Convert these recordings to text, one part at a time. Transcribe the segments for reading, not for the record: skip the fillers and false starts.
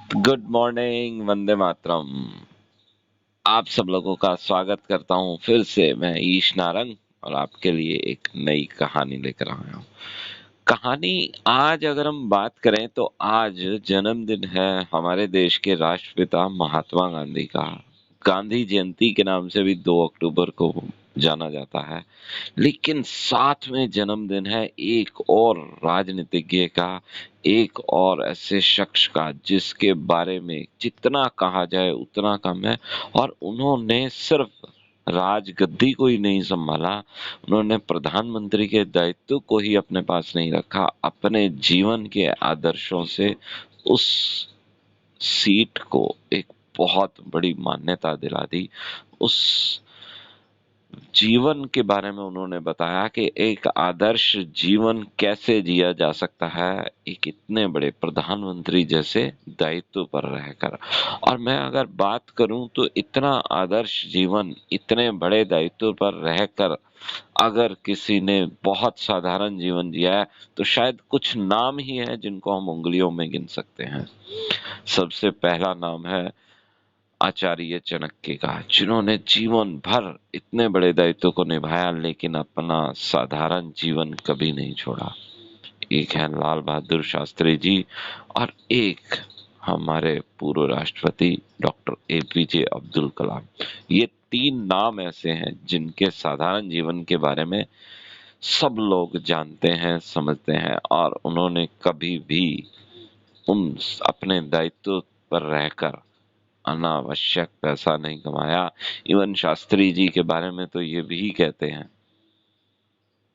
Good morning, Vande Mataram. आप सब लोगों का स्वागत करता हूँ फिर से मैं ईश नारंग और आपके लिए एक नई कहानी लेकर आया हूँ। कहानी आज अगर हम बात करें तो आज जन्मदिन है हमारे देश के राष्ट्रपिता महात्मा गांधी का। गांधी जयंती के नाम से भी 2 अक्टूबर को जाना जाता है। लेकिन साथ में जन्मदिन है एक और राजनीतिज्ञ का, एक और ऐसे शख्स का जिसके बारे में जितना कहा जाए उतना कम है। और उन्होंने सिर्फ राजगद्दी को ही नहीं संभाला, उन्होंने प्रधानमंत्री के दायित्व को ही अपने पास नहीं रखा, अपने जीवन के आदर्शों से उस सीट को एक बहुत बड़ी मान्यता दिला दी। उस जीवन के बारे में उन्होंने बताया कि एक आदर्श जीवन कैसे जिया जा सकता है एक इतने बड़े प्रधानमंत्री जैसे दायित्व पर रहकर। और मैं अगर बात करूं तो इतना आदर्श जीवन इतने बड़े दायित्व पर रहकर अगर किसी ने बहुत साधारण जीवन जिया है तो शायद कुछ नाम ही है जिनको हम उंगलियों में गिन सकते हैं। सबसे पहला नाम है आचार्य चाणक्य का, जिन्होंने जीवन भर इतने बड़े दायित्व को निभाया लेकिन अपना साधारण जीवन कभी नहीं छोड़ा। एक है लाल बहादुर शास्त्री जी और एक हमारे पूर्व राष्ट्रपति डॉक्टर एपीजे अब्दुल कलाम। ये 3 नाम ऐसे हैं जिनके साधारण जीवन के बारे में सब लोग जानते हैं, समझते हैं और उन्होंने कभी भी उन अपने दायित्व पर रहकर अनावश्यक पैसा नहीं कमाया। इवन शास्त्री जी के बारे में तो ये भी कहते हैं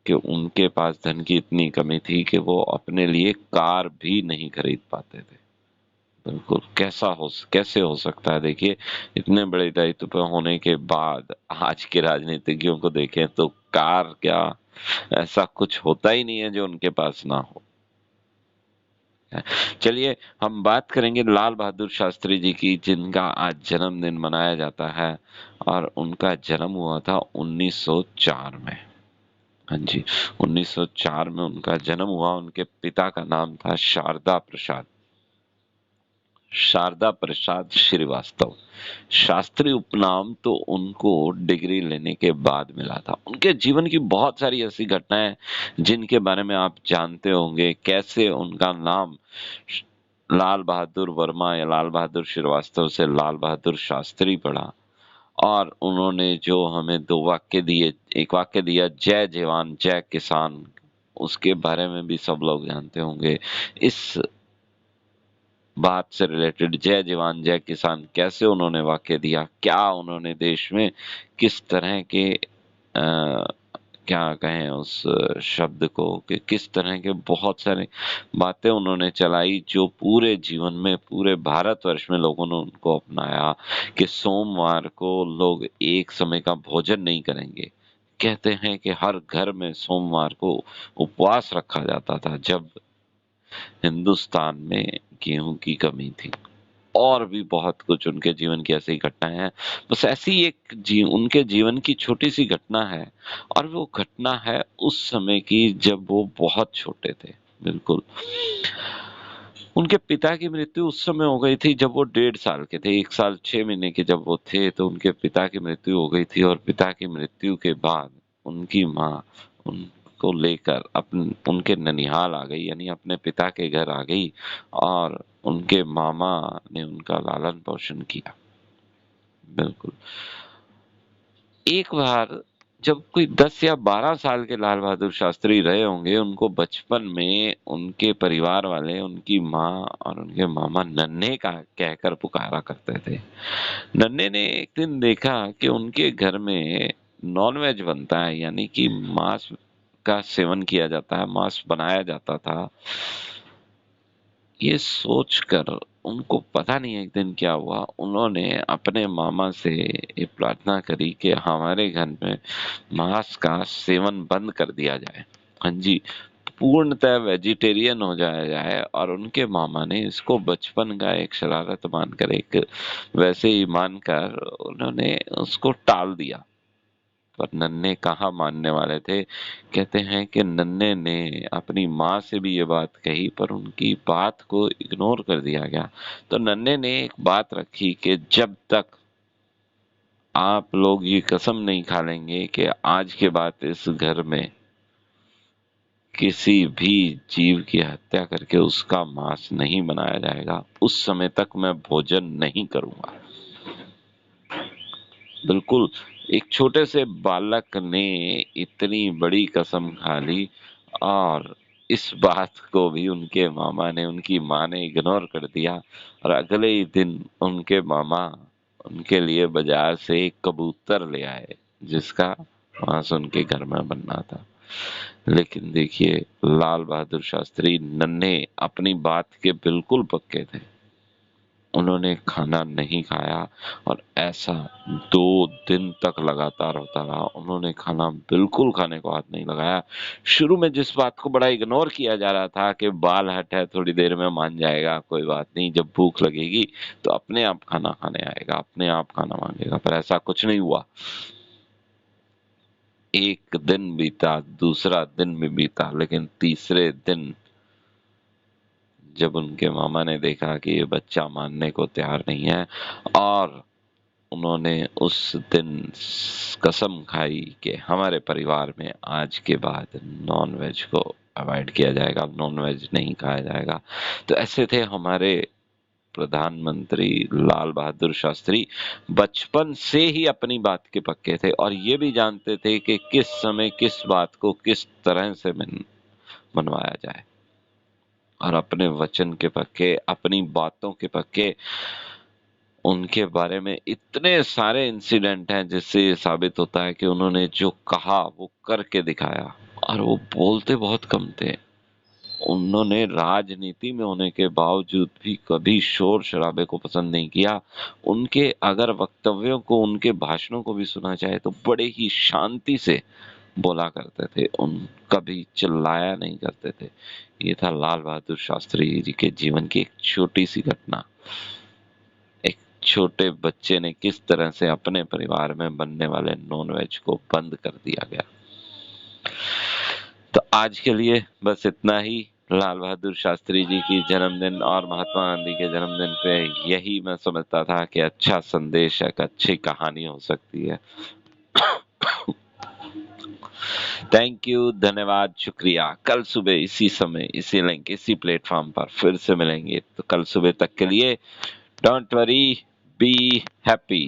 कि उनके पास धन की इतनी कमी थी कि वो अपने लिए कार भी नहीं खरीद पाते थे। बिल्कुल कैसे हो सकता है? देखिए, इतने बड़े दायित्व पर होने के बाद आज के राजनीतिज्ञों को देखें तो कार क्या, ऐसा कुछ होता ही नहीं है जो उनके पास ना हो। चलिए हम बात करेंगे लाल बहादुर शास्त्री जी की, जिनका आज जन्मदिन मनाया जाता है और उनका जन्म हुआ था 1904 में। हाँ जी, 1904 में उनका जन्म हुआ। उनके पिता का नाम था शारदा प्रसाद श्रीवास्तव। शास्त्री उपनाम तो उनको डिग्री लेने के बाद मिला था। उनके जीवन की बहुत सारी ऐसी घटनाएं जिनके बारे में आप जानते होंगे, कैसे उनका नाम लाल बहादुर वर्मा या लाल बहादुर श्रीवास्तव से लाल बहादुर शास्त्री पड़ा। और उन्होंने जो हमें 2 वाक्य दिए, एक वाक्य दिया जय जवान जय किसान, उसके बारे में भी सब लोग जानते होंगे। इस बात से रिलेटेड जय जवान जय किसान कैसे उन्होंने वाक्य दिया, क्या उन्होंने देश में किस तरह के क्या कहें उस शब्द को, कि किस तरह के बहुत सारे बातें उन्होंने चलाई जो पूरे जीवन में पूरे भारतवर्ष में लोगों ने उनको अपनाया। कि सोमवार को लोग एक समय का भोजन नहीं करेंगे। कहते हैं कि हर घर में सोमवार को उपवास रखा जाता था जब हिंदुस्तान में गेहूं की कमी थी। और भी बहुत कुछ उनके जीवन की ऐसी घटनाएं हैं। बस ऐसी एक उनके जीवन की छोटी सी घटना है और वो घटना है उस समय की जब वो बहुत छोटे थे। बिल्कुल, उनके पिता की मृत्यु उस समय हो गई थी जब वो 1.5 साल के थे। 1 साल 6 महीने के जब वो थे तो उनके पिता की मृत्यु हो गई थी। और पिता की मृत्यु के बाद उनकी माँ उनको लेकर उनके ननिहाल आ गई, यानी अपने पिता के घर आ गई और उनके मामा ने उनका लालन पोषण किया। बिल्कुल, एक बार जब कोई 10 या 12 साल के लाल बहादुर शास्त्री रहे होंगे, उनको बचपन में उनके परिवार वाले उनकी माँ और उनके मामा नन्हे का कहकर पुकारा करते थे। नन्हे ने एक दिन देखा कि उनके घर में नॉनवेज बनता है, यानी कि मांस का सेवन किया जाता है, मांस बनाया जाता था। ये सोचकर उनको पता नहीं एक दिन क्या हुआ, उन्होंने अपने मामा से ये प्रार्थना करी कि हमारे घर में मांस का सेवन बंद कर दिया जाए। हाँ जी, पूर्णतः वेजिटेरियन हो जाया जाए। और उनके मामा ने इसको बचपन का एक शरारत मानकर, एक वैसे ही मानकर उन्होंने उसको टाल दिया। पर नन्हे कहाँ मानने वाले थे। कहते हैं कि नन्हे ने अपनी माँ से भी ये बात कही, पर उनकी बात को इग्नोर कर दिया गया। तो नन्हे ने एक बात रखी कि जब तक आप लोग ये कसम नहीं खा लेंगे कि आज के बाद इस घर में किसी भी जीव की हत्या करके उसका मांस नहीं बनाया जाएगा, उस समय तक मैं भोजन नहीं करूंगा। बिल्कुल, एक छोटे से बालक ने इतनी बड़ी कसम खा ली, और इस बात को भी उनके मामा ने, उनकी माँ ने इग्नोर कर दिया। और अगले ही दिन उनके मामा उनके लिए बाजार से एक कबूतर ले आए, जिसका मांस उनके घर में बनना था। लेकिन देखिए, लाल बहादुर शास्त्री नन्हे अपनी बात के बिल्कुल पक्के थे। उन्होंने खाना नहीं खाया, और ऐसा 2 दिन तक लगातार होता रहा। उन्होंने खाना बिल्कुल खाने को हाथ नहीं लगाया। शुरू में जिस बात को बड़ा इग्नोर किया जा रहा था कि बाल हट है, थोड़ी देर में मान जाएगा, कोई बात नहीं, जब भूख लगेगी तो अपने आप खाना खाने आएगा, अपने आप खाना मांगेगा, पर ऐसा कुछ नहीं हुआ। एक दिन बीता, दूसरा दिन भी बीता, लेकिन तीसरे दिन जब उनके मामा ने देखा कि ये बच्चा मानने को तैयार नहीं है, और उन्होंने उस दिन कसम खाई कि हमारे परिवार में आज के बाद नॉन वेज को अवॉइड किया जाएगा, नॉन वेज नहीं खाया जाएगा। तो ऐसे थे हमारे प्रधानमंत्री लाल बहादुर शास्त्री। बचपन से ही अपनी बात के पक्के थे, और ये भी जानते थे कि किस समय किस बात को किस तरह से मनवाया जाए। और अपने वचन के पक्के, अपनी बातों के पक्के। उनके बारे में इतने सारे इंसिडेंट हैं जिससे ये साबित होता है कि उन्होंने जो कहा वो करके दिखाया। और वो बोलते बहुत कम थे। उन्होंने राजनीति में होने के बावजूद भी कभी शोर शराबे को पसंद नहीं किया। उनके अगर वक्तव्यों को, उनके भाषणों को भी सुना जाए तो बड़े ही शांति से बोला करते थे। उन कभी चिल्लाया नहीं करते थे। ये था लाल बहादुर शास्त्री जी के जीवन की एक छोटी सी घटना। एक छोटे बच्चे ने किस तरह से अपने परिवार में बनने वाले नॉन वेज को बंद कर दिया गया। तो आज के लिए बस इतना ही। लाल बहादुर शास्त्री जी की जन्मदिन और महात्मा गांधी के जन्मदिन पे यही मैं समझता था कि अच्छा संदेश, एक अच्छी कहानी हो सकती है। थैंक यू, धन्यवाद, शुक्रिया। कल सुबह इसी समय, इसी लिंक, इसी प्लेटफॉर्म पर फिर से मिलेंगे। तो कल सुबह तक के लिए डोंट वरी, बी हैप्पी।